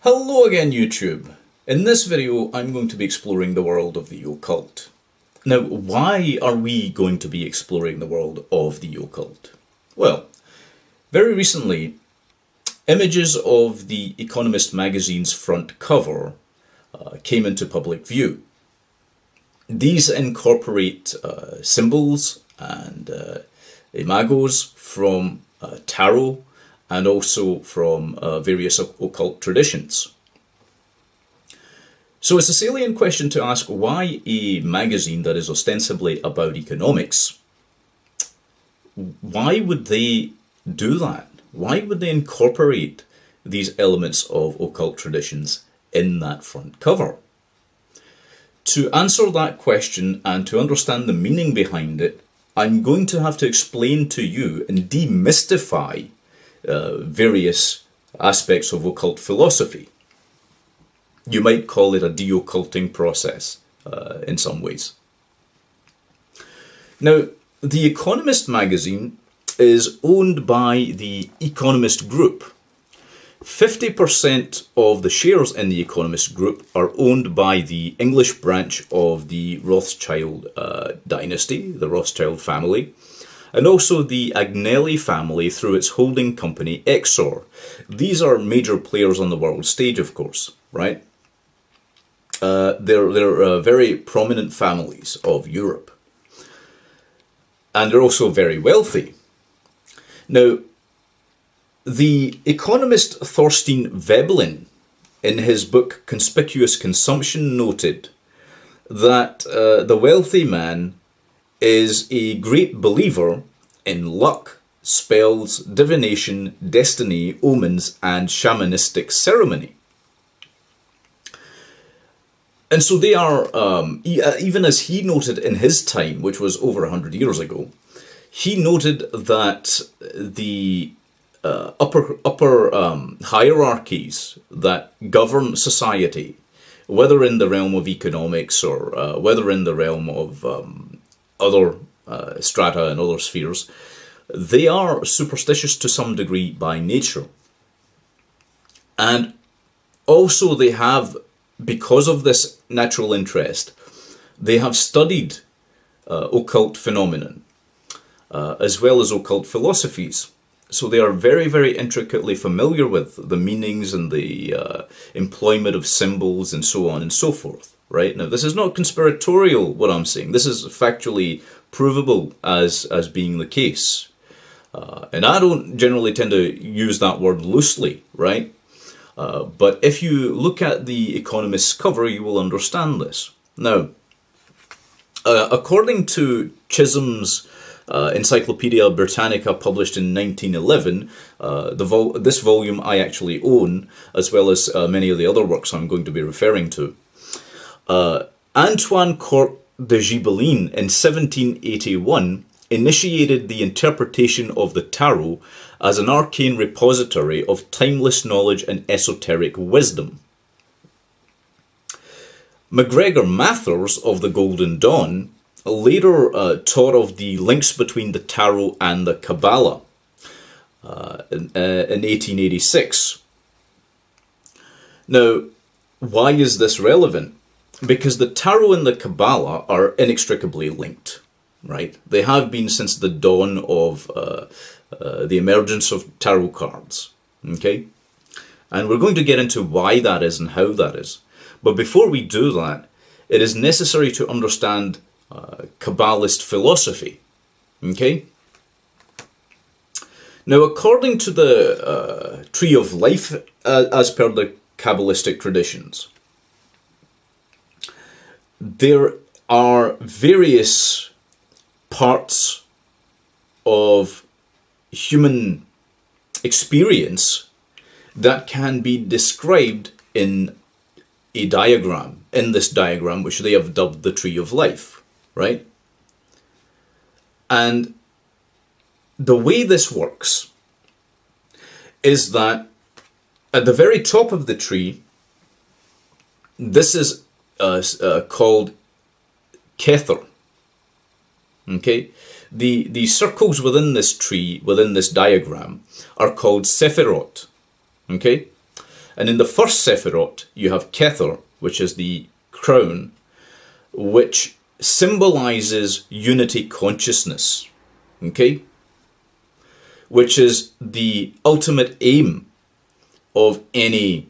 Hello again, YouTube. In this video, I'm going to be exploring the world of the occult. Now, why are we going to be exploring the world of the occult? Well, very recently, images of the Economist magazine's front cover came into public view. These incorporate symbols and imagos from tarot and also from various occult traditions. So it's a salient question to ask why a magazine that is ostensibly about economics, why would they do that? Why would they incorporate these elements of occult traditions in that front cover? To answer that question and to understand the meaning behind it, I'm going to have to explain to you and demystify various aspects of occult philosophy. You might call it a de-occulting process in some ways. Now, The Economist magazine is owned by the Economist Group. 50% of the shares in the Economist Group are owned by the English branch of the Rothschild dynasty, the Rothschild family, and also the Agnelli family through its holding company Exor. These are major players on the world stage, of course, right? They're very prominent families of Europe. And they're also very wealthy. Now, the economist Thorstein Veblen, in his book Conspicuous Consumption, noted that the wealthy man is a great believer in luck, spells, divination, destiny, omens, and shamanistic ceremony. And so they are, even as he noted in his time, which was over 100 years ago, he noted that the upper hierarchies that govern society, whether in the realm of economics or whether in the realm of other strata and other spheres, they are superstitious to some degree by nature. And also they have, because of this natural interest, they have studied occult phenomenon as well as occult philosophies. So they are very, very intricately familiar with the meanings and the employment of symbols and so on and so forth. Right? Now, this is not conspiratorial, what I'm saying. This is factually provable as being the case. And I don't generally tend to use that word loosely, right? But if you look at the Economist's cover, you will understand this. Now, according to Chisholm's Encyclopedia Britannica, published in 1911, this volume I actually own, as well as many of the other works I'm going to be referring to. Antoine Court de Gibelin in 1781 initiated the interpretation of the tarot as an arcane repository of timeless knowledge and esoteric wisdom. MacGregor Mathers of the Golden Dawn later taught of the links between the tarot and the Kabbalah in 1886. Now, why is this relevant? Because the tarot and the Kabbalah are inextricably linked, right? They have been since the dawn of the emergence of tarot cards, okay? And we're going to get into why that is and how that is. But before we do that, it is necessary to understand Kabbalist philosophy, okay? Now, according to the Tree of Life, as per the Kabbalistic traditions, there are various parts of human experience that can be described in a diagram, in this diagram which they have dubbed the Tree of Life, right? And the way this works is that at the very top of the tree, this is called Kether. Okay, the circles within this tree, within this diagram, are called Sephirot. Okay, And in the first Sephiroth, you have Kether, which is the crown, which symbolizes unity consciousness, okay? Which is the ultimate aim of any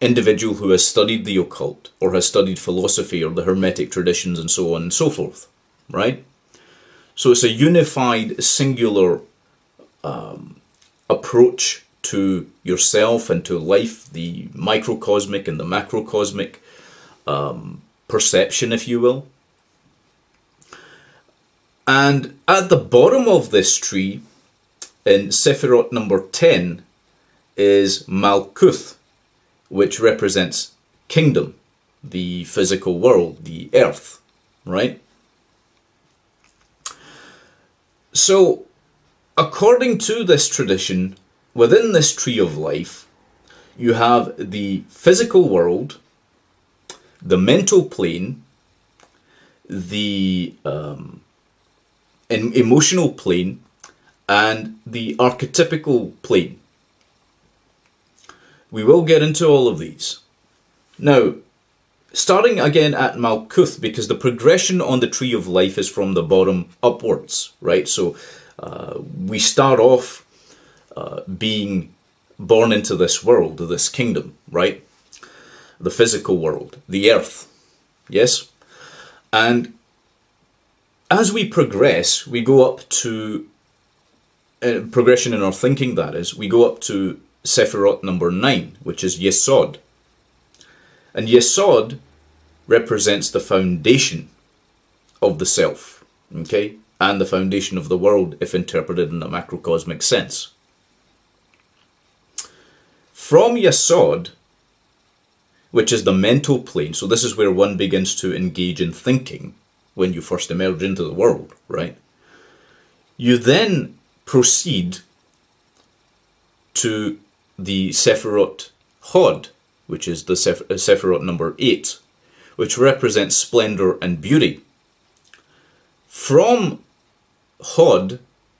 individual who has studied the occult or has studied philosophy or the Hermetic traditions and so on and so forth, right? So it's a unified, singular approach to yourself and to life, the microcosmic and the macrocosmic perception, if you will. And at the bottom of this tree, in Sephiroth number 10, is Malkuth, which represents kingdom, the physical world, the earth, right? So, according to this tradition, within this tree of life, you have the physical world, the mental plane, the emotional plane, and the archetypical plane. We will get into all of these. Now, starting again at Malkuth, because the progression on the tree of life is from the bottom upwards, right? So we start off being born into this world, this kingdom, right? The physical world, the earth, yes? And as we progress, we go up to, progression in our thinking that is, we go up to Sephiroth number 9, which is Yesod. And Yesod represents the foundation of the self, okay? And the foundation of the world, if interpreted in a macrocosmic sense. From Yesod, which is the mental plane, so this is where one begins to engage in thinking when you first emerge into the world, right? You then proceed to the Sephiroth Hod, which is the Sephiroth number 8, which represents splendor and beauty. From Hod,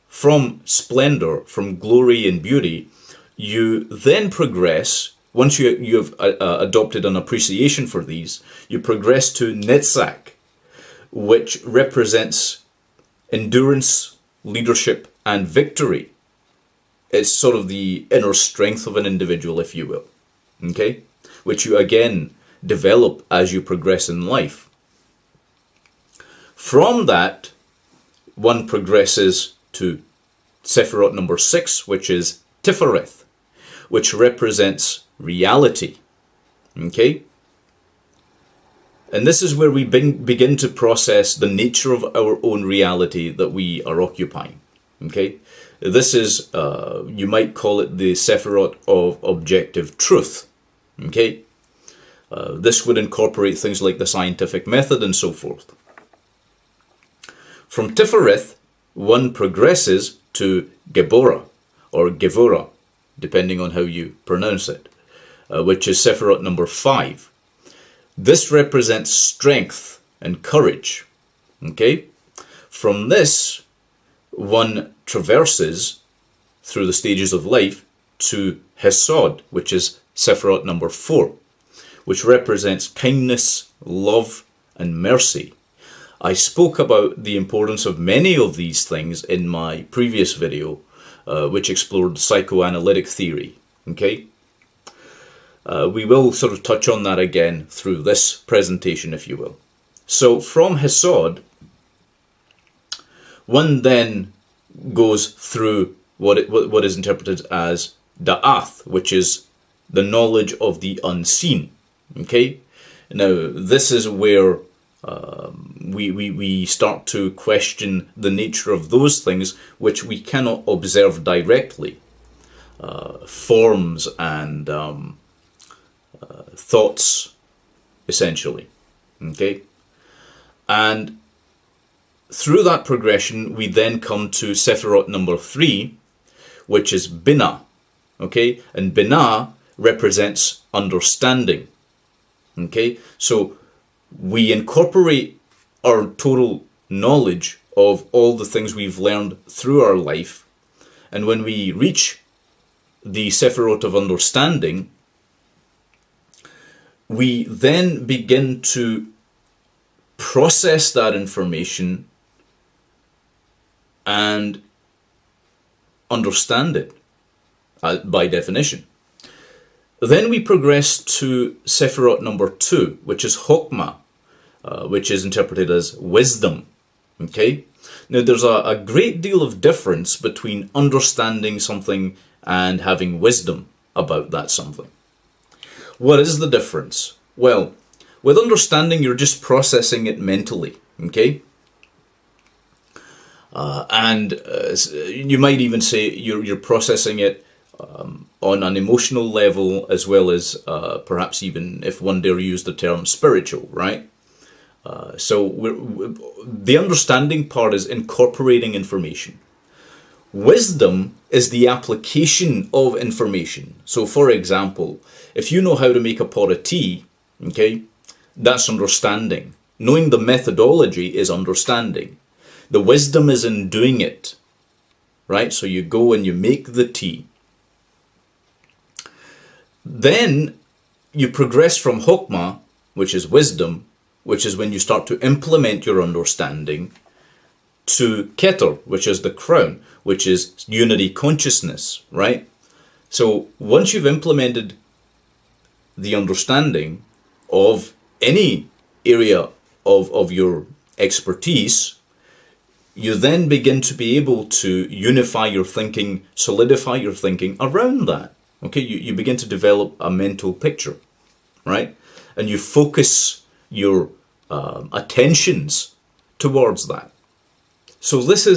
from splendor, from glory and beauty, you then progress, once you've adopted an appreciation for these, you progress to Netzach, which represents endurance, leadership, and victory. It's sort of the inner strength of an individual, if you will, okay? Which you again develop as you progress in life. From that, one progresses to Sephiroth number 6, which is Tifereth, which represents reality, okay? And this is where we begin to process the nature of our own reality that we are occupying, okay? This is, you might call it the Sephiroth of objective truth, okay? This would incorporate things like the scientific method and so forth. From Tifereth, one progresses to Gebora, or Gevora, depending on how you pronounce it, which is Sephiroth number 5. This represents strength and courage, okay? From this, one traverses through the stages of life to Hesod, which is Sephiroth number 4, which represents kindness, love, and mercy. I spoke about the importance of many of these things in my previous video, which explored psychoanalytic theory, okay? We will sort of touch on that again through this presentation, if you will. So from Hesod, one then goes through what is interpreted as Da'ath, which is the knowledge of the unseen, okay? Now, this is where we start to question the nature of those things which we cannot observe directly. Forms and thoughts, essentially, okay? And through that progression, we then come to Sephiroth number 3, which is Binah, okay? And Binah represents understanding, okay? So we incorporate our total knowledge of all the things we've learned through our life, and when we reach the Sephiroth of understanding, we then begin to process that information and understand it by definition. Then we progress to Sephirot number 2, which is Chokmah, which is interpreted as wisdom. Okay? Now there's a great deal of difference between understanding something and having wisdom about that something. What is the difference? Well, with understanding, you're just processing it mentally, okay? You might even say you're processing it on an emotional level, as well as perhaps even, if one dare use the term, spiritual, right? The understanding part is incorporating information. Wisdom is the application of information. So, for example, if you know how to make a pot of tea, okay, that's understanding. Knowing the methodology is understanding. The wisdom is in doing it, right? So you go and you make the tea. Then you progress from Chokmah, which is wisdom, which is when you start to implement your understanding, to Keter, which is the crown, which is unity consciousness, right? So once you've implemented the understanding of any area of your expertise, you then begin to be able to unify your thinking, solidify your thinking around that. Okay, you begin to develop a mental picture, right? And you focus your attentions towards that. So these are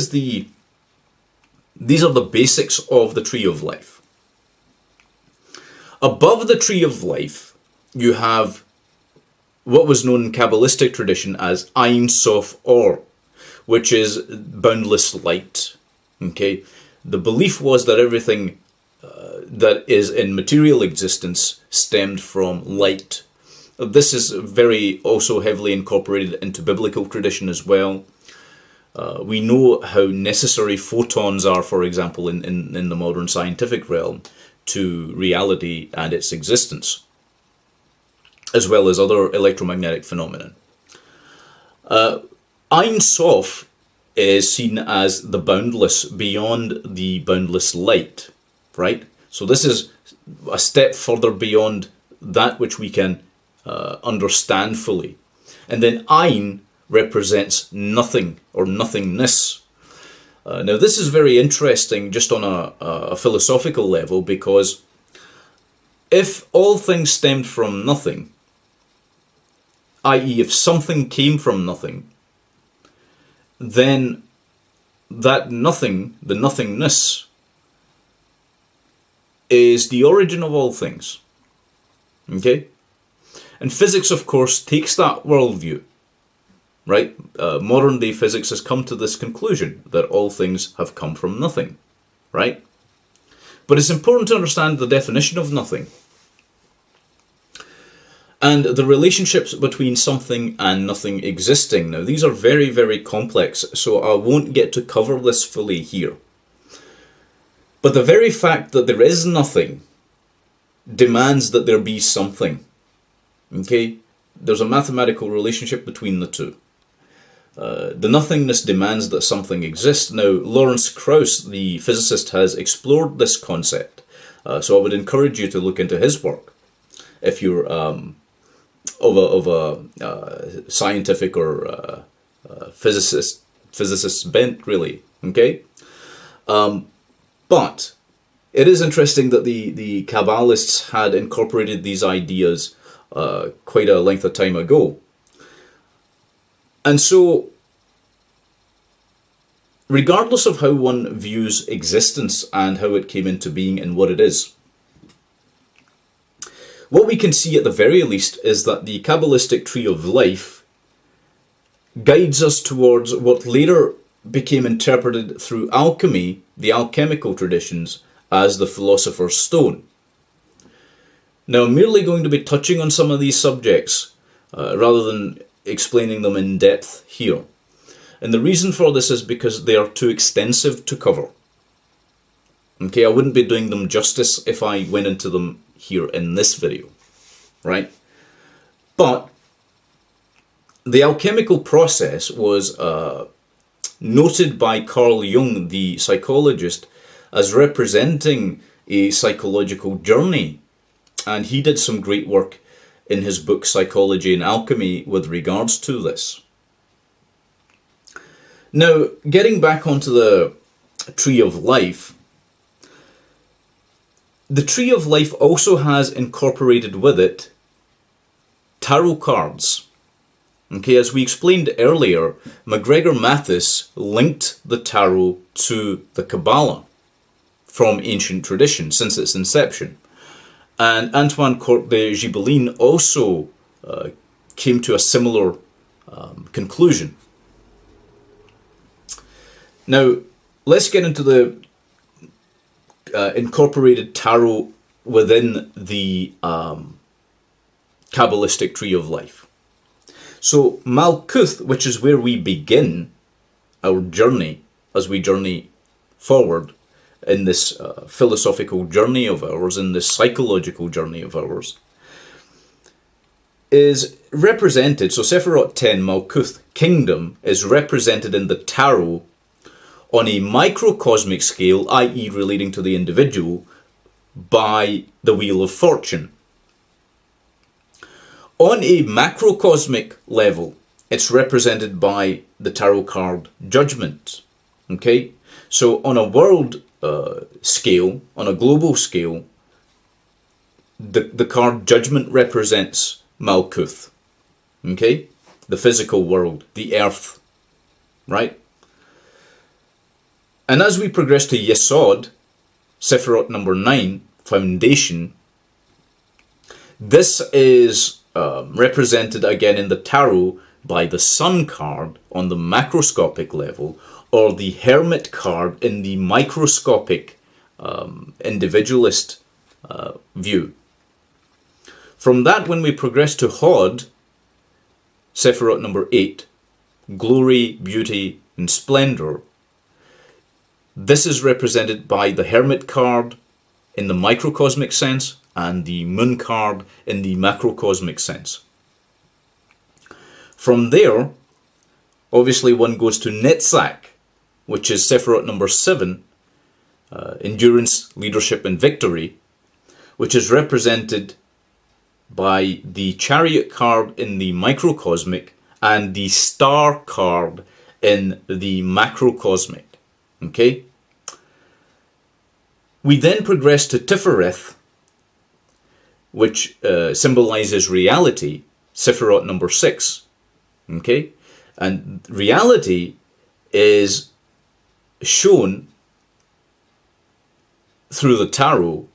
the basics of the tree of life. Above the tree of life, you have what was known in Kabbalistic tradition as Ein Sof Or, which is boundless light. Okay, the belief was that everything that is in material existence stemmed from light. This is very also heavily incorporated into biblical tradition as well. We know how necessary photons are, for example, in the modern scientific realm to reality and its existence, as well as other electromagnetic phenomena. Ein Sof is seen as the boundless, beyond the boundless light, right? So this is a step further beyond that which we can understand fully. And then Ein represents nothing or nothingness. Now this is very interesting just on a philosophical level, because if all things stemmed from nothing, i.e. if something came from nothing, then that nothing, the nothingness, is the origin of all things. Okay? And physics, of course, takes that worldview, right? Modern day physics has come to this conclusion that all things have come from nothing, right? But it's important to understand the definition of nothing and the relationships between something and nothing existing. Now, these are very, very complex, so I won't get to cover this fully here. But the very fact that there is nothing demands that there be something. Okay? There's a mathematical relationship between the two. The nothingness demands that something exists. Now, Lawrence Krauss, the physicist, has explored this concept. So I would encourage you to look into his work if you're of a scientific or physicist bent, really. Okay? But it is interesting that the Kabbalists had incorporated these ideas quite a length of time ago. And so, regardless of how one views existence and how it came into being and what it is, what we can see at the very least is that the Kabbalistic tree of life guides us towards what later became interpreted through alchemy, the alchemical traditions, as the philosopher's stone. Now, I'm merely going to be touching on some of these subjects rather than explaining them in depth here. And the reason for this is because they are too extensive to cover. Okay, I wouldn't be doing them justice if I went into them here in this video, right? But the alchemical process was noted by Carl Jung, the psychologist, as representing a psychological journey. And he did some great work in his book Psychology and Alchemy with regards to this. Now, getting back onto the Tree of Life, the Tree of Life also has incorporated with it tarot cards. Okay, as we explained earlier, MacGregor Mathis linked the tarot to the Kabbalah from ancient tradition since its inception. And Antoine Comte de Gibelin also came to a similar conclusion. Now, let's get into the incorporated tarot within the Kabbalistic Tree of Life. So Malkuth, which is where we begin our journey as we journey forward in this philosophical journey of ours, in this psychological journey of ours, is represented, so Sephiroth 10, Malkuth, kingdom, is represented in the tarot on a microcosmic scale, i.e. relating to the individual, by the Wheel of Fortune. On a macrocosmic level, it's represented by the tarot card Judgment. Okay? So on a world scale, on a global scale, the card Judgment represents Malkuth. Okay? The physical world, the earth. Right? And as we progress to Yesod, Sephiroth number 9, Foundation, this is represented again in the tarot by the Sun card on the macroscopic level, or the Hermit card in the microscopic individualist view. From that, when we progress to Hod, Sephiroth number 8, Glory, Beauty and Splendor, this is represented by the Hermit card in the microcosmic sense and the Moon card in the macrocosmic sense. From there, obviously one goes to Netzach, which is Sephiroth number 7, Endurance, Leadership and Victory, which is represented by the Chariot card in the microcosmic and the Star card in the macrocosmic. Okay? We then progress to Tifereth, which symbolizes reality, Sephiroth number 6. Okay? And reality is shown through the tarot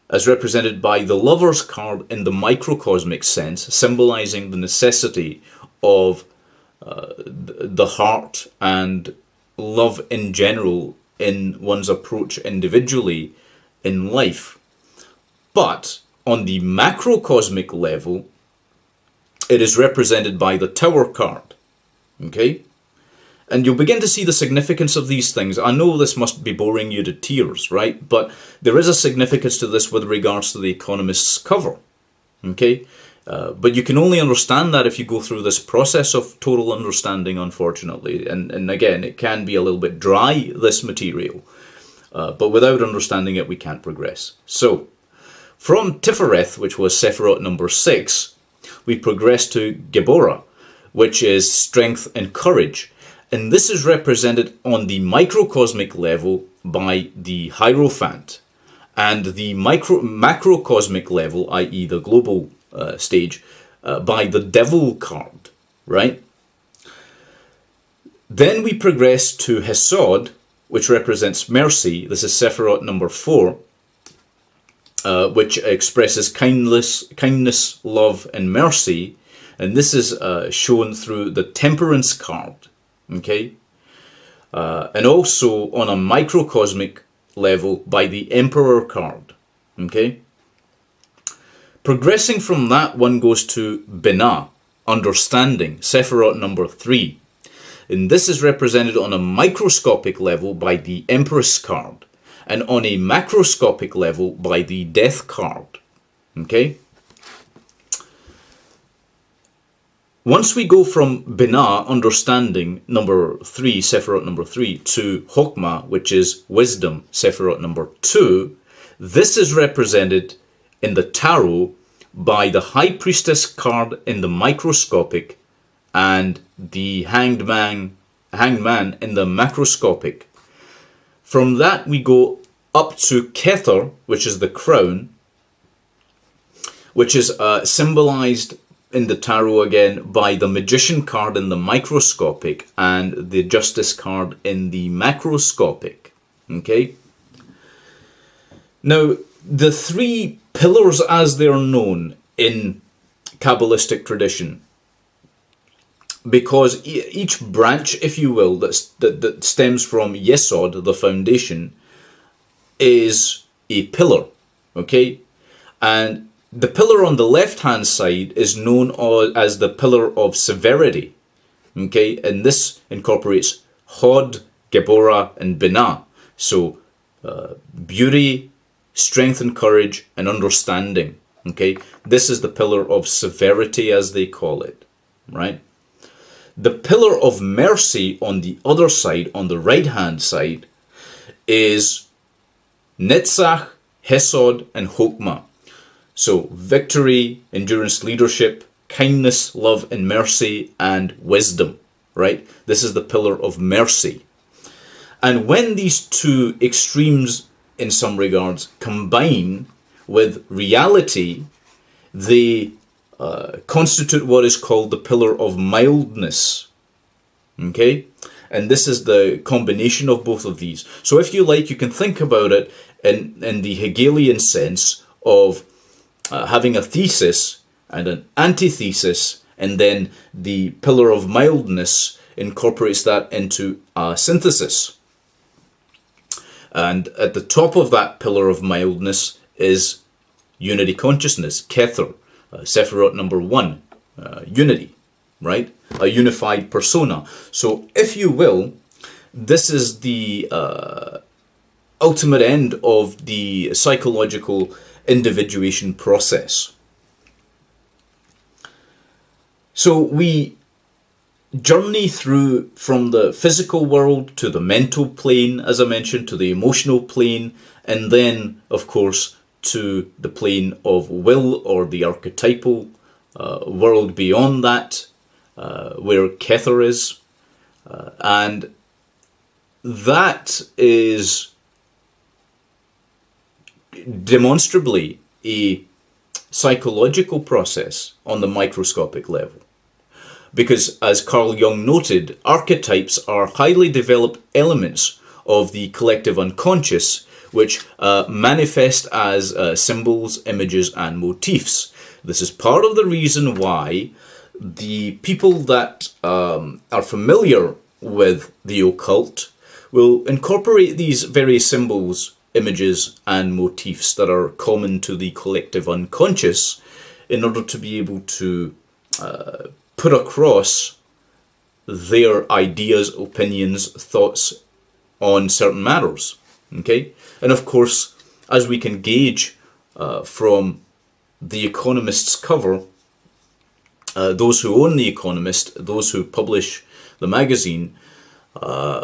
as represented by the Lover's card in the microcosmic sense, symbolizing the necessity of the heart and love in general in one's approach individually in life. But on the macrocosmic level, it is represented by the Tower card. Okay? And you'll begin to see the significance of these things. I know this must be boring you to tears, right? But there is a significance to this with regards to the Economist's cover. Okay? But you can only understand that if you go through this process of total understanding, unfortunately. And again, it can be a little bit dry, this material. But without understanding it, we can't progress. So, from Tifereth, which was Sephiroth number 6, we progress to Geborah, which is strength and courage. And this is represented on the microcosmic level by the Hierophant, and the macrocosmic level, i.e. the global stage, by the Devil card, right? Then we progress to Hesod, which represents mercy. This is Sephiroth number 4, which expresses kindness, love, and mercy. And this is shown through the Temperance card, okay? And also on a microcosmic level by the Emperor card, okay? Progressing from that, one goes to Binah, understanding, Sephiroth number 3. And this is represented on a microscopic level by the Empress card, and on a macroscopic level by the Death card, okay? once we go from Binah, understanding, number 3, Sephirot number 3, to Hokmah, which is wisdom, Sephirot number 2, this is represented in the tarot by the High Priestess card in the microscopic and the hanged man in the macroscopic. From that we go up to Kether, which is the crown, which is symbolized in the tarot again by the Magician card in the microscopic and the Justice card in the macroscopic. Okay? Now, the 3 pillars as they are known in Kabbalistic tradition, because each branch, if you will, that stems from Yesod, the foundation, is a pillar. Okay? And the pillar on the left-hand side is known as the pillar of severity. Okay? And this incorporates Hod, Geborah, and Binah. So, beauty, strength and courage, and understanding. Okay? This is the pillar of severity, as they call it. Right? The pillar of mercy on the other side, on the right-hand side, is Netzach, Hesod, and Hokmah. So, victory, endurance, leadership, kindness, love, and mercy, and wisdom. Right? This is the pillar of mercy. And when these 2 extremes, in some regards, combine with reality, they constitute what is called the pillar of mildness. Okay? And this is the combination of both of these. So if you like, you can think about it in the Hegelian sense of having a thesis and an antithesis, and then the pillar of mildness incorporates that into a synthesis. And at the top of that pillar of mildness is unity consciousness, Kether, Sephirot number 1, unity, right? A unified persona. So, if you will, this is the ultimate end of the psychological individuation process. So, we journey through from the physical world to the mental plane, as I mentioned, to the emotional plane, and then, of course, to the plane of will, or the archetypal world beyond that, where Kether is. And that is demonstrably a psychological process on the microscopic level. Because, as Carl Jung noted, archetypes are highly developed elements of the collective unconscious, which manifest as symbols, images, and motifs. This is part of the reason why the people that are familiar with the occult will incorporate these very symbols, images, and motifs that are common to the collective unconscious in order to be able to put across their ideas, opinions, thoughts on certain matters. Okay? And of course, as we can gauge from the Economist's cover, those who own the Economist, those who publish the magazine,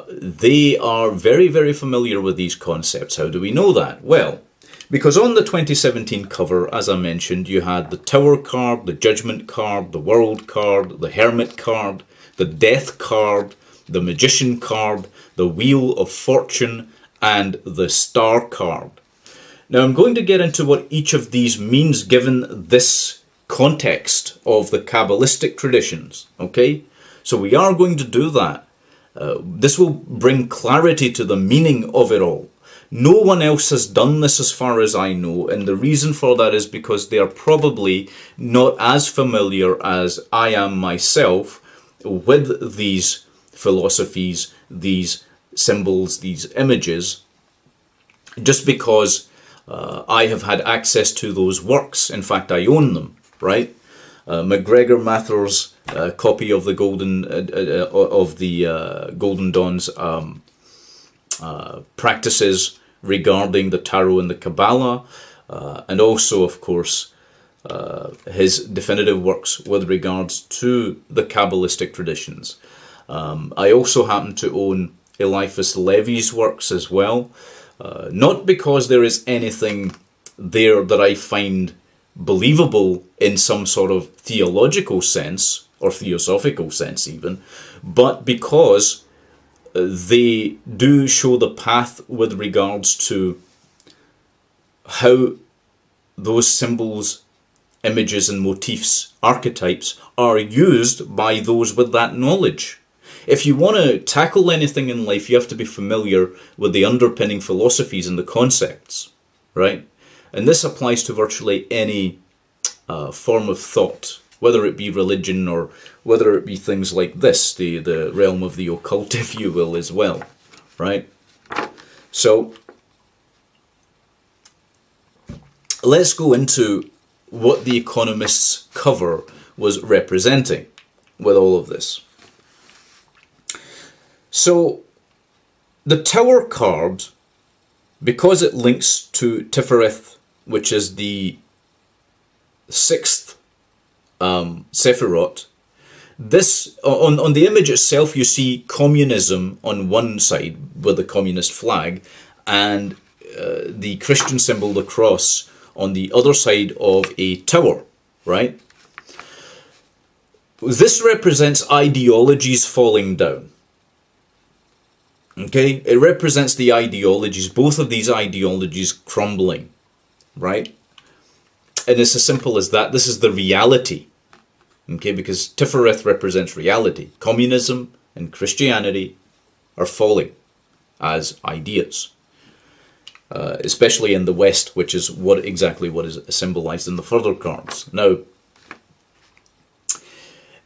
they are very, very familiar with these concepts. How do we know that? Well, because on the 2017 cover, as I mentioned, you had the Tower card, the Judgment card, the World card, the Hermit card, the Death card, the Magician card, the Wheel of Fortune, and the Star card. Now I'm going to get into what each of these means given this context of the Kabbalistic traditions, okay? So we are going to do that. This will bring clarity to the meaning of it all. No one else has done this as far as I know, and the reason for that is because they are probably not as familiar as I am myself with these philosophies, these symbols, these images, just because I have had access to those works. In fact, I own them, right? MacGregor Mather's copy of the Golden Dawn's practices regarding the Tarot and the Kabbalah, and also, of course, his definitive works with regards to the Kabbalistic traditions. I also happen to own Eliphas Levi's works as well, not because there is anything there that I find believable in some sort of theological sense, or theosophical sense even, but because they do show the path with regards to how those symbols, images and motifs, archetypes, are used by those with that knowledge. If you want to tackle anything in life, you have to be familiar with the underpinning philosophies and the concepts, right? And this applies to virtually any form of thought, whether it be religion or whether it be things like this, the realm of the occult, if you will, as well, right? So let's go into what the Economist's cover was representing with all of this. So the Tower card, because it links to Tifereth, which is the 6th Sephiroth, this on the image itself you see communism on one side with the communist flag, and the Christian symbol, the cross, on the other side of a tower, right? This represents ideologies falling down. Okay, it represents the ideologies, both of these ideologies crumbling, right? And it's as simple as that. This is the reality, okay, because Tifereth represents reality. Communism and Christianity are falling as ideas, especially in the West, which is exactly what is symbolized in the further cards. Now,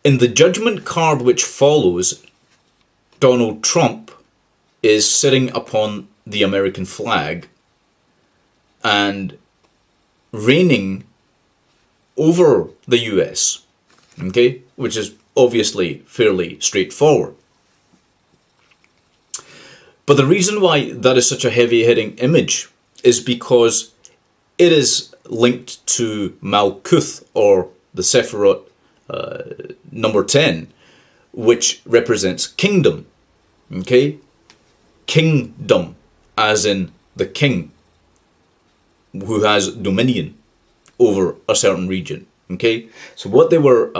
in the Judgment card which follows, Donald Trump is sitting upon the American flag and reigning over the US, okay, which is obviously fairly straightforward. But the reason why that is such a heavy-hitting image is because it is linked to Malkuth, or the Sephiroth number 10, which represents kingdom, okay? Kingdom, as in the king who has dominion over a certain region, okay? So what they were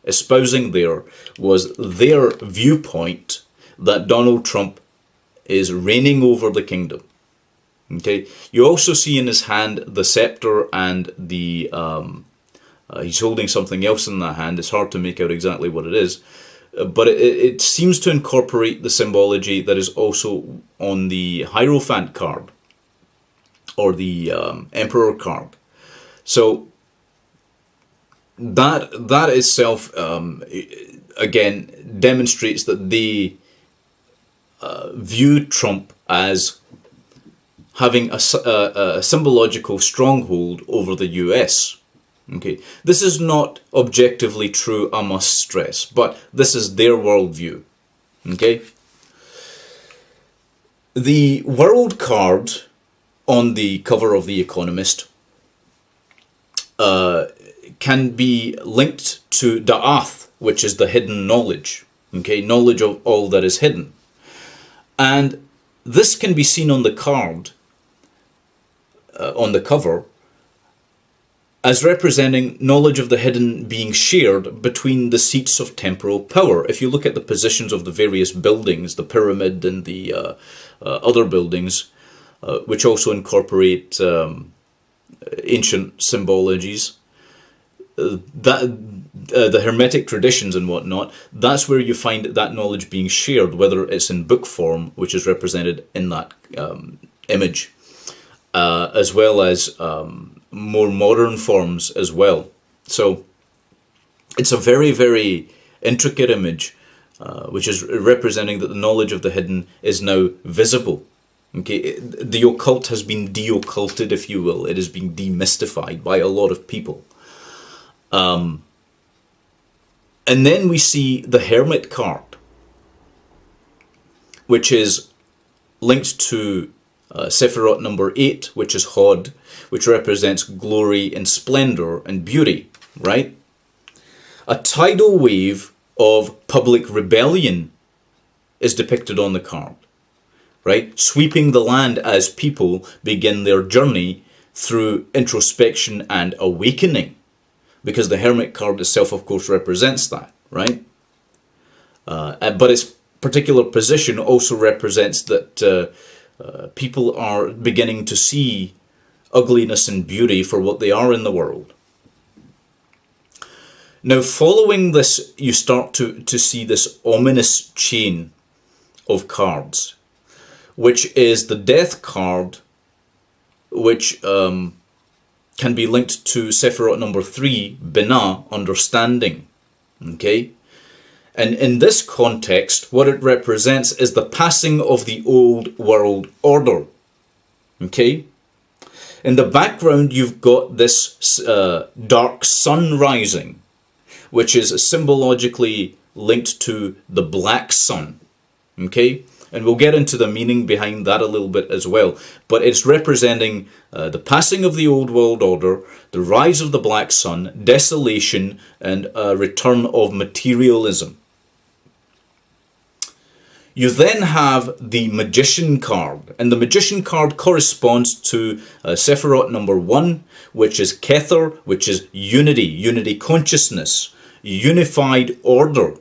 espousing there was their viewpoint that Donald Trump is reigning over the kingdom, okay? You also see in his hand the scepter and the he's holding something else in that hand. It's hard to make out exactly what it is, but it seems to incorporate the symbology that is also on the Hierophant card, or the Emperor card. So that itself, again, demonstrates that they view Trump as having a symbological stronghold over the US. Okay, this is not objectively true, I must stress, but this is their worldview. Okay, the World card on the cover of The Economist can be linked to Da'ath, which is the hidden knowledge. Okay, knowledge of all that is hidden. And this can be seen on the card, on the cover, as representing knowledge of the hidden being shared between the seats of temporal power. If you look at the positions of the various buildings, the pyramid and the other buildings, which also incorporate ancient symbologies, the Hermetic traditions and whatnot, that's where you find that knowledge being shared, whether it's in book form, which is represented in that image, as well as more modern forms as well. So it's a very, very intricate image, which is representing that the knowledge of the hidden is now visible. Okay, the occult has been de-occulted, if you will. It is being demystified by a lot of people. And then we see the Hermit card, which is linked to Sephiroth number 8, which is Hod, which represents glory and splendor and beauty, right? A tidal wave of public rebellion is depicted on the card, right? Sweeping the land as people begin their journey through introspection and awakening, because the Hermit card itself, of course, represents that, right? But its particular position also represents that people are beginning to see ugliness and beauty for what they are in the world. Now, following this, you start to see this ominous chain of cards, which is the Death card, which can be linked to Sephiroth number 3, Binah, understanding. Okay? And in this context, what it represents is the passing of the old world order. Okay? In the background, you've got this dark sun rising, which is symbologically linked to the black sun. Okay? And we'll get into the meaning behind that a little bit as well. But it's representing the passing of the old world order, the rise of the black sun, desolation, and a return of materialism. You then have the Magician card, and the Magician card corresponds to Sephiroth number 1, which is Kether, which is unity consciousness, unified order.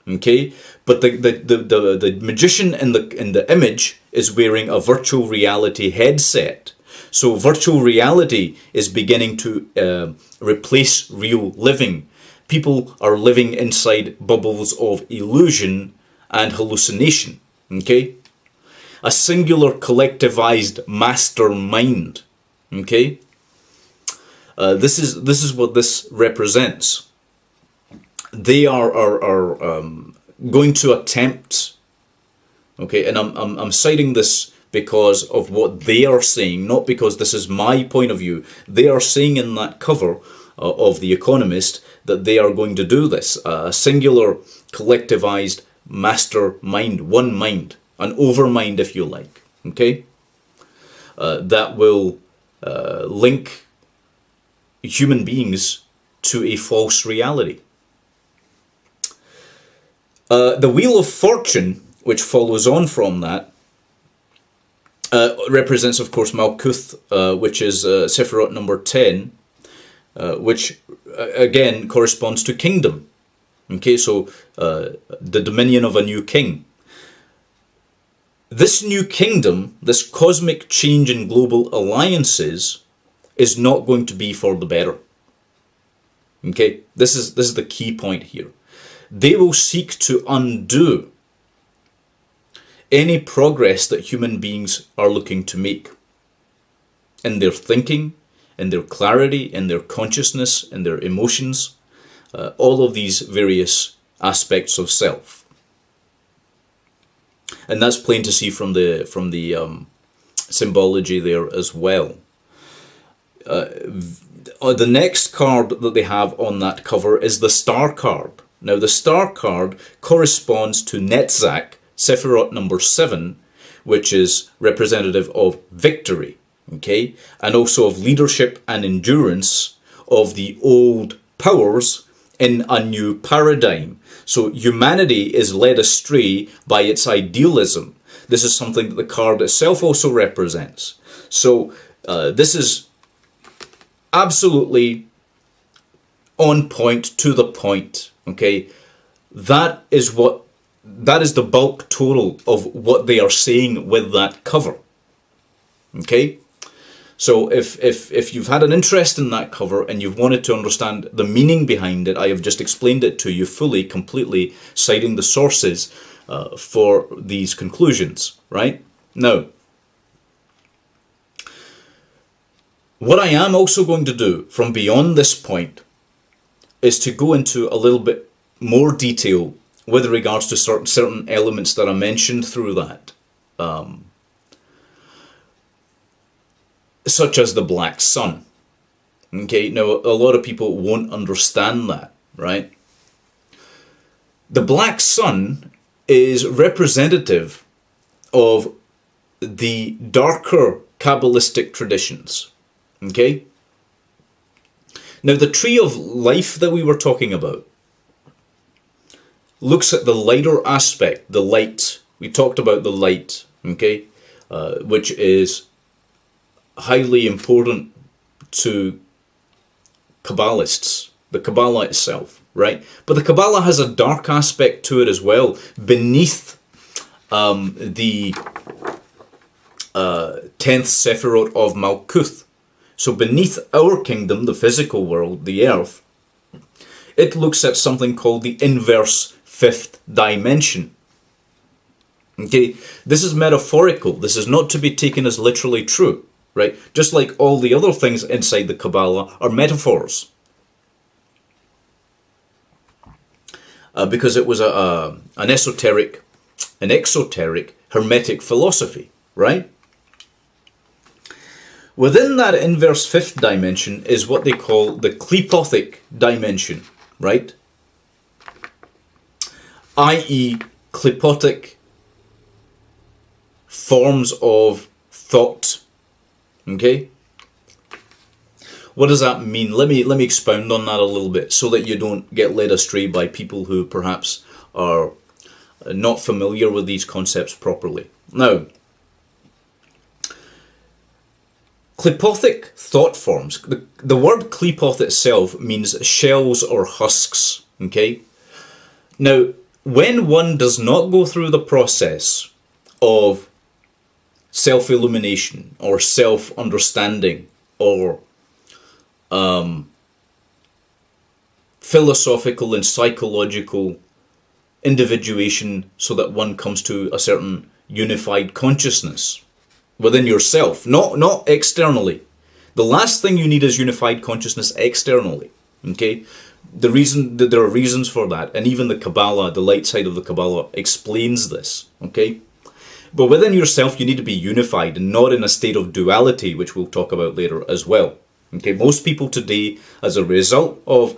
Okay, but the magician in the image is wearing a virtual reality headset. So virtual reality is beginning to replace real living. People are living inside bubbles of illusion and hallucination. Okay, a singular collectivized mastermind. Okay, this is what this represents. They are going to attempt, okay, and I'm citing this because of what they are saying, not because this is my point of view. They are saying in that cover of The Economist that they are going to do this. A singular collectivized mastermind, one mind, an overmind if you like, okay, that will link human beings to a false reality. The Wheel of Fortune, which follows on from that, represents, of course, Malkuth, which is Sephiroth number 10, which again corresponds to kingdom. Okay, so the dominion of a new king. This new kingdom, this cosmic change in global alliances, is not going to be for the better. Okay, this is the key point here. They will seek to undo any progress that human beings are looking to make in their thinking, in their clarity, in their consciousness, in their emotions, all of these various aspects of self. And that's plain to see from the symbology there as well. The next card that they have on that cover is the Star card. Now, the Star card corresponds to Netzach, Sephiroth number 7, which is representative of victory, okay, and also of leadership and endurance of the old powers in a new paradigm. So humanity is led astray by its idealism. This is something that the card itself also represents. So this is absolutely on point, to the point. Okay, that is the bulk total of what they are saying with that cover. Okay, so if you've had an interest in that cover and you've wanted to understand the meaning behind it, I have just explained it to you fully, completely, citing the sources for these conclusions. Right now, what I am also going to do from beyond this point is to go into a little bit more detail with regards to certain elements that are mentioned through that, such as the black sun. Okay, now a lot of people won't understand that, right? The black sun is representative of the darker Kabbalistic traditions. Okay? Now, the tree of life that we were talking about looks at the lighter aspect, the light. We talked about the light, okay, which is highly important to Kabbalists, the Kabbalah itself, right? But the Kabbalah has a dark aspect to it as well, beneath the 10th Sephirot of Malkuth. So beneath our kingdom, the physical world, the earth, it looks at something called the inverse fifth dimension. Okay, this is metaphorical. This is not to be taken as literally true, right? Just like all the other things inside the Kabbalah are metaphors. Because it was an exoteric, hermetic philosophy, right? Within that inverse fifth dimension is what they call the Klipothic dimension, right? I.e. Klipothic forms of thought. Okay? What does that mean? Let me expound on that a little bit so that you don't get led astray by people who perhaps are not familiar with these concepts properly. Now, Klipothic thought forms. The word Klipoth itself means shells or husks. Okay? Now, when one does not go through the process of self-illumination or self-understanding or philosophical and psychological individuation so that one comes to a certain unified consciousness within yourself, not externally. The last thing you need is unified consciousness externally. Okay? The reason that there are reasons for that, and even the Kabbalah, the light side of the Kabbalah, explains this. Okay? But within yourself, you need to be unified and not in a state of duality, which we'll talk about later as well. Okay? Most people today, as a result of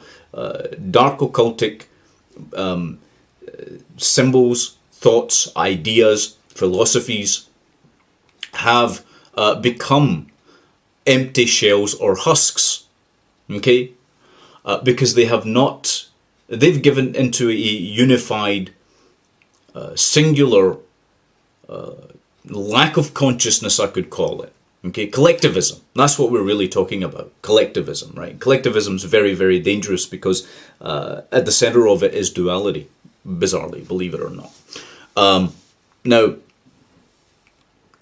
dark occultic symbols, thoughts, ideas, philosophies, have become empty shells or husks. Okay? Because they've given into a unified, singular lack of consciousness, I could call it. Okay, collectivism. That's what we're really talking about. Collectivism, right? Collectivism is very, very dangerous because at the center of it is duality. Bizarrely, believe it or not. Now,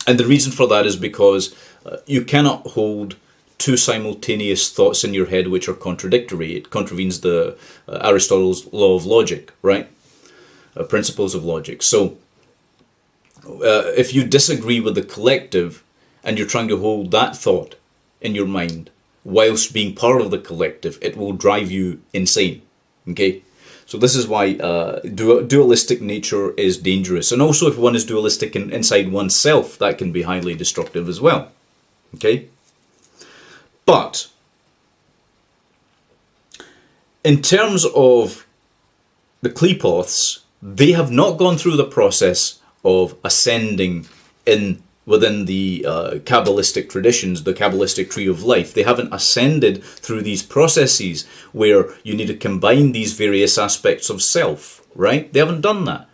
and the reason for that is because you cannot hold two simultaneous thoughts in your head which are contradictory. It contravenes the Aristotle's law of logic, right? Principles of logic. So, if you disagree with the collective and you're trying to hold that thought in your mind whilst being part of the collective, it will drive you insane. Okay? So this is why dualistic nature is dangerous. And also if one is dualistic inside oneself, that can be highly destructive as well. Okay? But in terms of the Klipoths, they have not gone through the process of ascending within the Kabbalistic traditions, the Kabbalistic tree of life. They haven't ascended through these processes where you need to combine these various aspects of self, right? They haven't done that.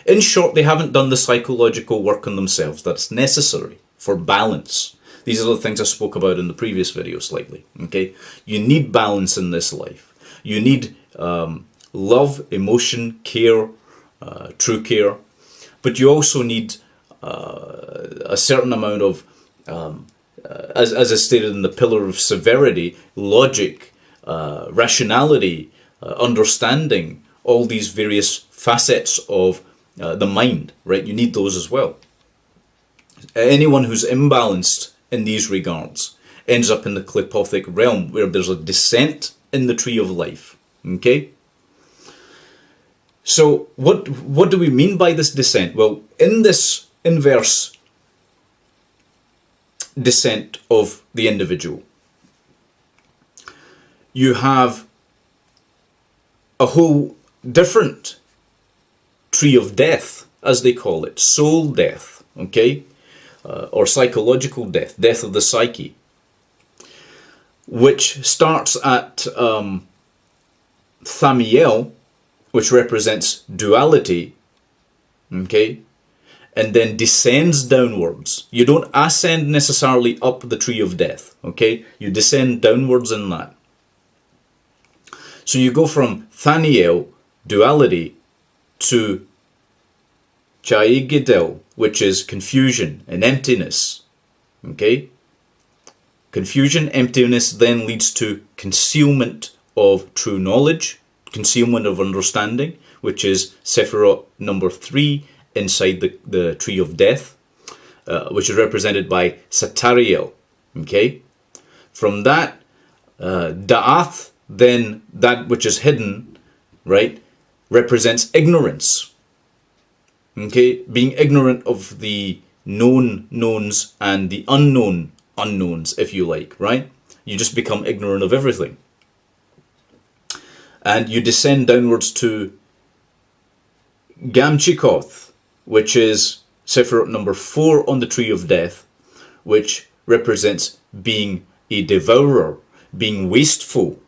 In short, they haven't done the psychological work on themselves that's necessary for balance. These are the things I spoke about in the previous video slightly, okay? You need balance in this life. You need love, emotion, care, true care, but you also need a certain amount of, as I stated in the pillar of severity, logic, rationality, understanding, all these various facets of the mind, right? You need those as well. Anyone who's imbalanced in these regards ends up in the Klipothic realm where there's a descent in the tree of life, okay? So what do we mean by this descent? Well, in this inverse descent of the individual, you have a whole different tree of death, as they call it, soul death, okay? or psychological death, death of the psyche, which starts at Thamiel, which represents duality, okay, and then descends downwards. You don't ascend necessarily up the tree of death, okay? You descend downwards in that. So you go from Thaniel, duality, to Chaigidel, which is confusion and emptiness, okay? Confusion, emptiness then leads to concealment of true knowledge, concealment of understanding, which is Sephiroth number 3 inside the tree of death, which is represented by Satariel, okay? From that, Da'ath, then that which is hidden, right, represents ignorance, okay? Being ignorant of the known knowns and the unknown unknowns, if you like, right? You just become ignorant of everything. And you descend downwards to Gamchikoth, which is Sephiroth number 4 on the tree of death, which represents being a devourer, being wasteful,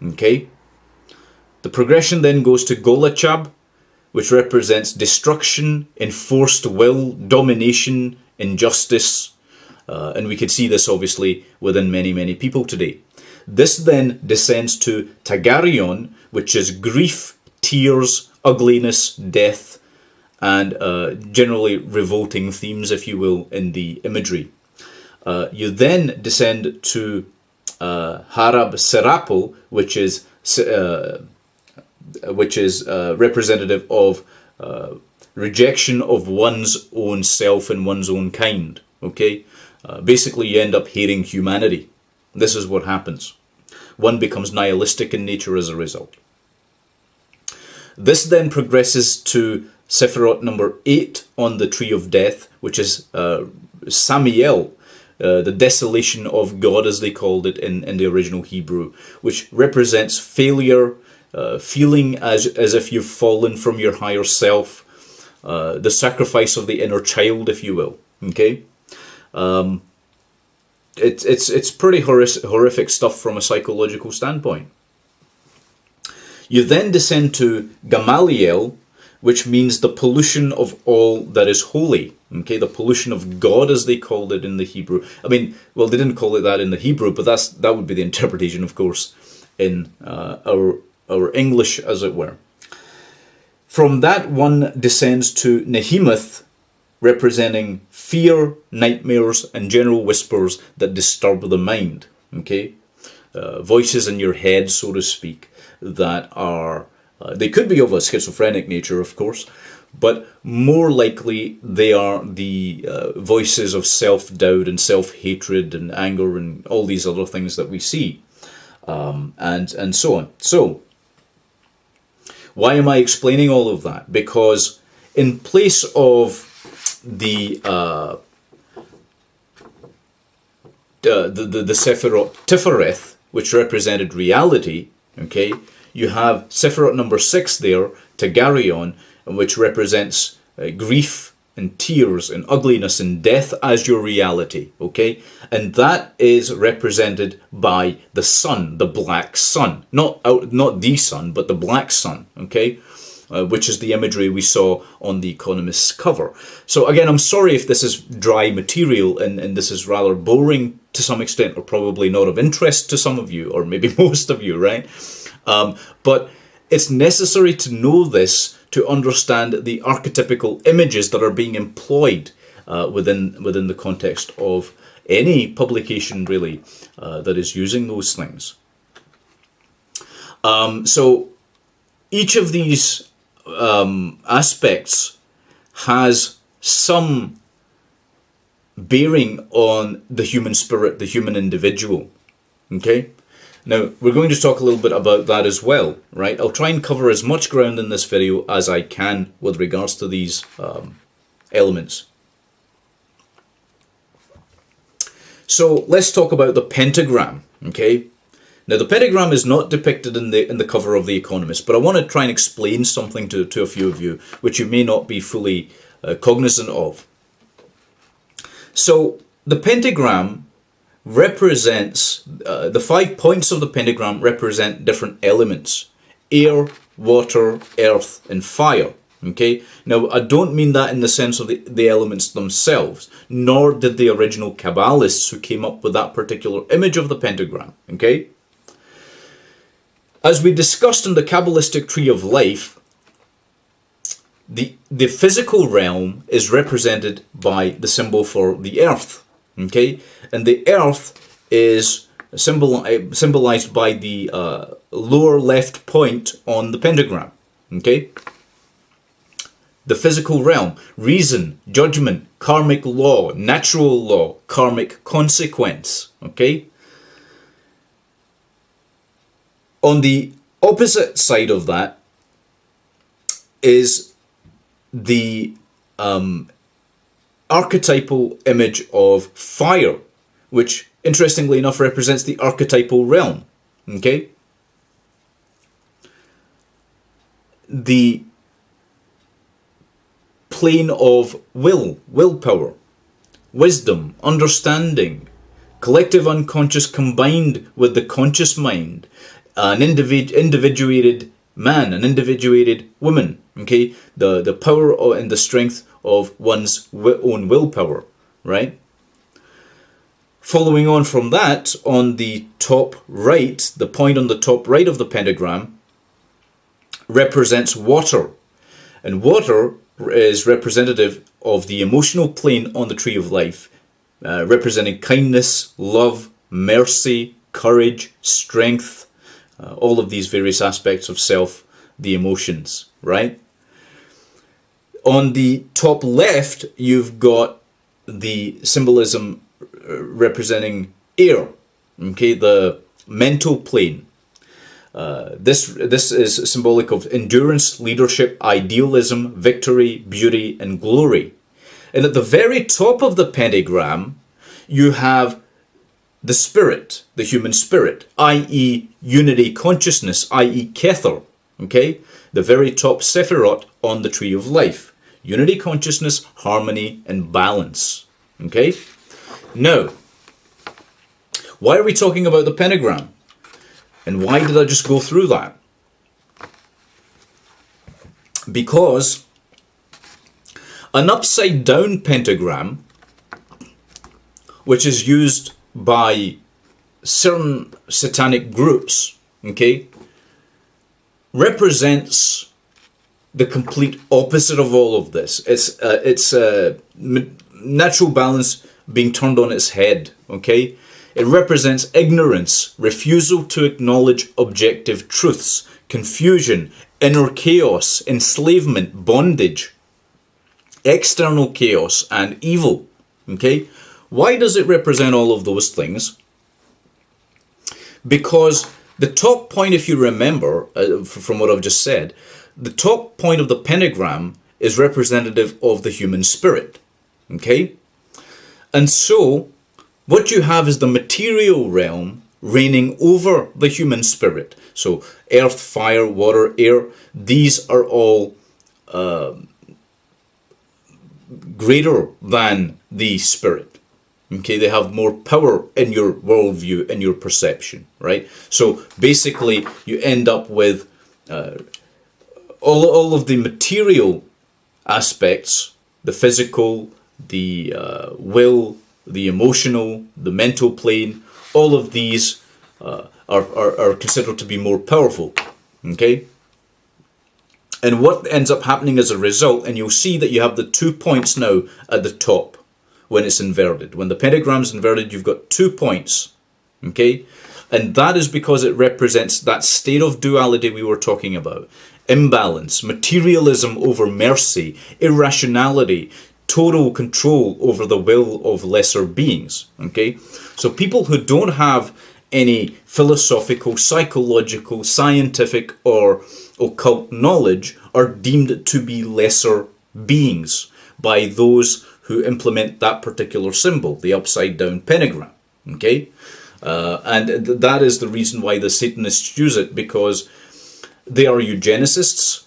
okay? The progression then goes to Golachab, which represents destruction, enforced will, domination, injustice, and we could see this obviously within many people today. This then descends to Tagarion, which is grief, tears, ugliness, death, and generally revolting themes, if you will, in the imagery. You then descend to Harab Serapel, which is representative of rejection of one's own self and one's own kind. Okay, basically you end up hating humanity. This is what happens. One becomes nihilistic in nature as a result. This then progresses to Sephiroth number 8 on the tree of death, which is Samiel, the desolation of God, as they called it in the original Hebrew, which represents failure, feeling as if you've fallen from your higher self, the sacrifice of the inner child, if you will. Okay, it's pretty horrific stuff from a psychological standpoint. You then descend to Gamaliel, which means the pollution of all that is holy. Okay, the pollution of God, as they called it in the Hebrew. I mean, well, they didn't call it that in the Hebrew, but that would be the interpretation, of course, in our English, as it were. From that, one descends to Nehemoth, representing fear, nightmares, and general whispers that disturb the mind. Okay, voices in your head, so to speak, that are they could be of a schizophrenic nature, of course, but more likely they are the voices of self-doubt and self-hatred and anger and all these other things that we see, and so on. So, why am I explaining all of that? Because in place of the Sephiroth Tifereth, which represented reality, okay, you have Sephiroth number 6 there, Tagarion, which represents grief and tears and ugliness and death as your reality, okay? And that is represented by the sun, the black sun. Not the sun, but the black sun, okay? Which is the imagery we saw on the Economist's cover. So again, I'm sorry if this is dry material and this is rather boring to some extent, or probably not of interest to some of you, or maybe most of you, right? But it's necessary to know this to understand the archetypical images that are being employed within the context of any publication, really, that is using those things. So each of these aspects has some bearing on the human spirit, the human individual. Okay? Now, we're going to talk a little bit about that as well, right? I'll try and cover as much ground in this video as I can with regards to these elements. So, let's talk about the pentagram, okay? Now, the pentagram is not depicted in the cover of The Economist, but I want to try and explain something to a few of you, which you may not be fully cognizant of. So the pentagram represents, the 5 points of the pentagram represent different elements: air, water, earth, and fire. Okay, now I don't mean that in the sense of the elements themselves, nor did the original Kabbalists who came up with that particular image of the pentagram. Okay, as we discussed in the Kabbalistic tree of life, the physical realm is represented by the symbol for the earth. Okay, and the earth is symbolized by the lower left point on the pentagram. Okay, the physical realm: reason, judgment, karmic law, natural law, karmic consequence. Okay, on the opposite side of that is the archetypal image of fire, which interestingly enough represents the archetypal realm. Okay, the plane of willpower, wisdom, understanding, collective unconscious combined with the conscious mind, an individuated man, an individuated woman. Okay, the power and the strength of one's own willpower, right? Following on from that, on the top right, the point on the top right of the pentagram represents water, and water is representative of the emotional plane on the tree of life, representing kindness, love, mercy, courage, strength, all of these various aspects of self, the emotions, right? On the top left, you've got the symbolism representing air, okay, the mental plane. This is symbolic of endurance, leadership, idealism, victory, beauty, and glory. And at the very top of the pentagram, you have the spirit, the human spirit, i.e. unity consciousness, i.e. Kether, okay? The very top Sephirot on the tree of life. Unity consciousness, harmony, and balance, okay? Now, why are we talking about the pentagram? And why did I just go through that? Because an upside down pentagram, which is used by certain satanic groups, okay, represents the complete opposite of all of this. It's natural balance being turned on its head, okay? It represents ignorance, refusal to acknowledge objective truths, confusion, inner chaos, enslavement, bondage, external chaos, and evil, okay? Why does it represent all of those things? Because the top point, if you remember, from what I've just said, the top point of the pentagram is representative of the human spirit, okay? And so, what you have is the material realm reigning over the human spirit. So, earth, fire, water, air, these are all greater than the spirit. Okay, they have more power in your worldview, in your perception, right? So, basically, you end up with all of the material aspects, the physical, the will, the emotional, the mental plane, all of these are considered to be more powerful, okay? And what ends up happening as a result, and you'll see that you have the 2 points now at the top when it's inverted. When the pentagram's inverted, you've got 2 points, okay? And that is because it represents that state of duality we were talking about. Imbalance, materialism over mercy, irrationality, total control over the will of lesser beings, okay? So people who don't have any philosophical, psychological, scientific, or occult knowledge are deemed to be lesser beings by those who implement that particular symbol, the upside down pentagram, okay? And that is the reason why the Satanists use it, because they are eugenicists,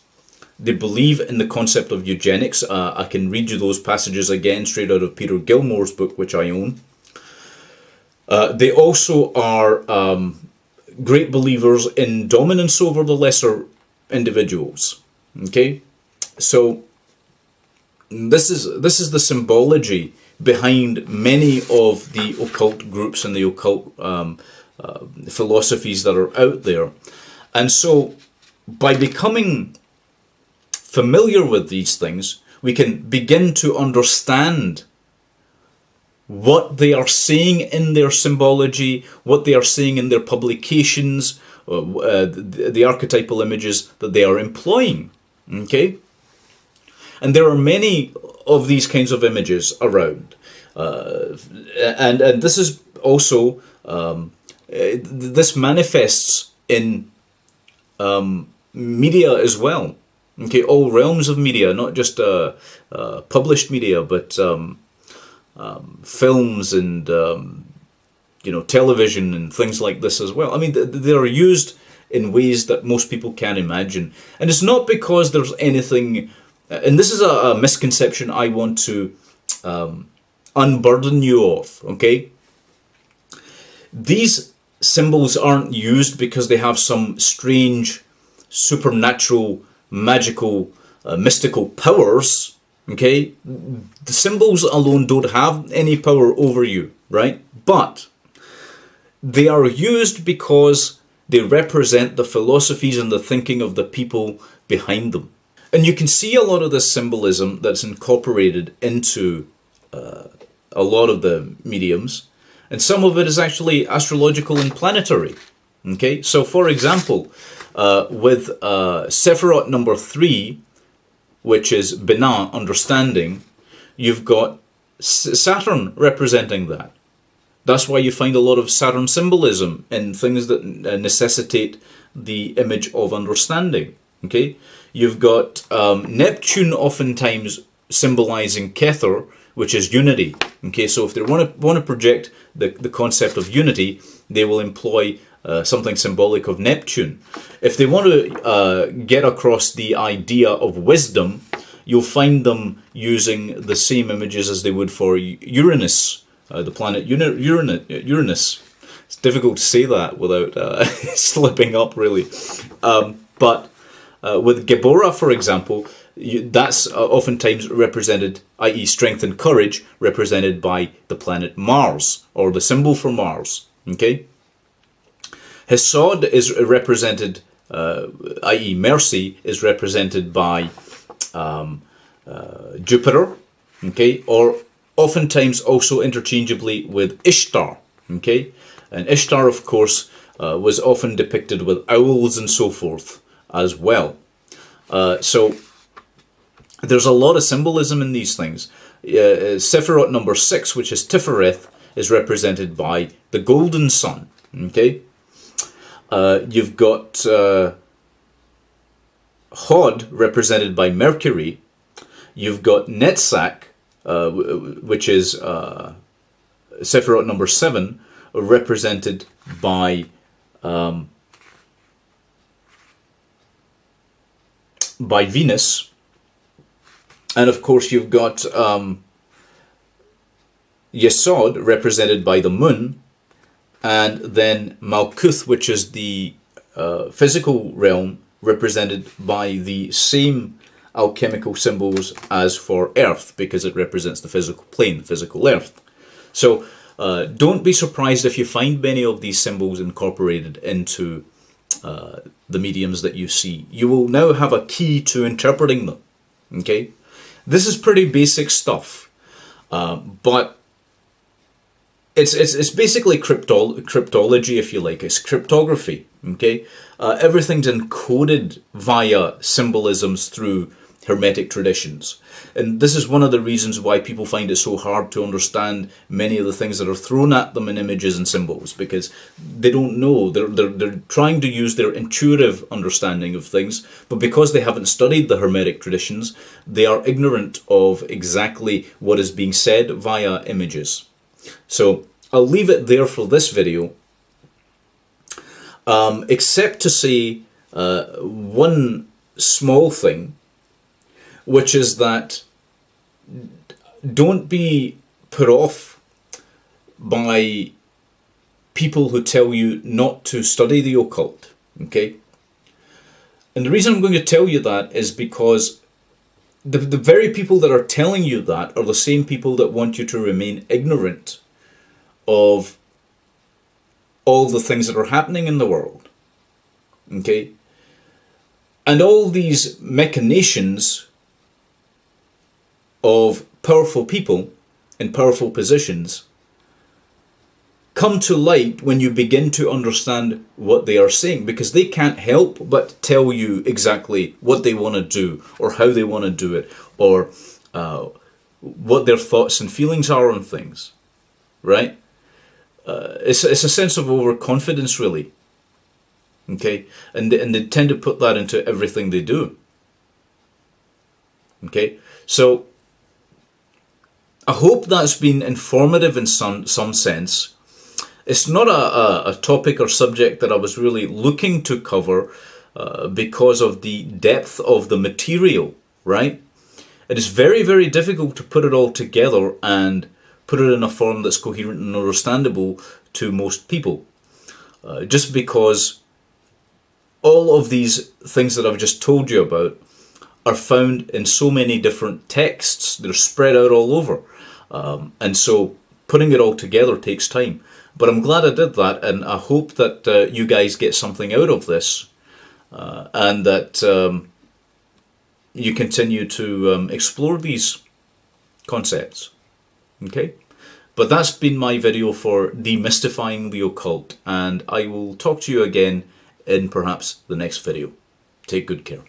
They believe in the concept of eugenics. I can read you those passages again straight out of Peter Gilmore's book, which I own. They also are great believers in dominance over the lesser individuals. Okay, so this is the symbology behind many of the occult groups and the occult philosophies that are out there. And so by becoming familiar with these things, we can begin to understand what they are seeing in their symbology, what they are seeing in their publications, the archetypal images that they are employing. Okay? And there are many of these kinds of images around. And this is also, this manifests in media as well. Okay, all realms of media, not just published media, but films and television and things like this as well. I mean, they are used in ways that most people can't imagine, and it's not because there's anything. And this is a misconception I want to unburden you of. Okay, these symbols aren't used because they have some strange, supernatural, magical, mystical powers. Okay, the symbols alone don't have any power over you, right? But they are used because they represent the philosophies and the thinking of the people behind them. And you can see a lot of this symbolism that's incorporated into a lot of the mediums. And some of it is actually astrological and planetary. Okay, so for example, with Sephiroth number 3, which is Binah, understanding, you've got Saturn representing that. That's why you find a lot of Saturn symbolism in things that necessitate the image of understanding. Okay, you've got Neptune oftentimes symbolizing Kether, which is unity. Okay, so if they want to project the concept of unity, they will employ something symbolic of Neptune. If they want to get across the idea of wisdom, you'll find them using the same images as they would for Uranus, the planet Uranus. It's difficult to say that without slipping up, really. But with Geborah, for example, that's oftentimes represented, i.e. strength and courage, represented by the planet Mars, or the symbol for Mars. Okay? Hesod is represented, i.e. mercy, is represented by Jupiter, okay, or oftentimes also interchangeably with Ishtar, okay, and Ishtar, of course, was often depicted with owls and so forth as well. So there's a lot of symbolism in these things. Sephiroth number 6, which is Tifereth, is represented by the golden sun, okay. You've got Hod, represented by Mercury. You've got Netzach, which is Sephiroth number 7, represented by Venus. And of course you've got Yesod, represented by the moon. And then Malkuth, which is the physical realm, represented by the same alchemical symbols as for Earth, because it represents the physical plane, the physical Earth. So don't be surprised if you find many of these symbols incorporated into the mediums that you see. You will now have a key to interpreting them. Okay, this is pretty basic stuff, but it's basically cryptology, if you like. It's cryptography. Okay, everything's encoded via symbolisms through Hermetic traditions, and this is one of the reasons why people find it so hard to understand many of the things that are thrown at them in images and symbols, because they don't know. They're trying to use their intuitive understanding of things, but because they haven't studied the Hermetic traditions, they are ignorant of exactly what is being said via images. So I'll leave it there for this video, except to say one small thing, which is that don't be put off by people who tell you not to study the occult, okay? And the reason I'm going to tell you that is because the very people that are telling you that are the same people that want you to remain ignorant of all the things that are happening in the world, okay? And all these machinations of powerful people in powerful positions come to light when you begin to understand what they are saying, because they can't help but tell you exactly what they want to do, or how they want to do it, or what their thoughts and feelings are on things, right? It's a sense of overconfidence, really, okay? And they tend to put that into everything they do, okay? So I hope that's been informative in some sense. It's not a topic or subject that I was really looking to cover because of the depth of the material, right? It is very, very difficult to put it all together and put it in a form that's coherent and understandable to most people. Just because all of these things that I've just told you about are found in so many different texts. They're spread out all over. And so putting it all together takes time. But I'm glad I did that, and I hope that you guys get something out of this, and that you continue to explore these concepts. Okay? But that's been my video for demystifying the occult, and I will talk to you again in perhaps the next video. Take good care.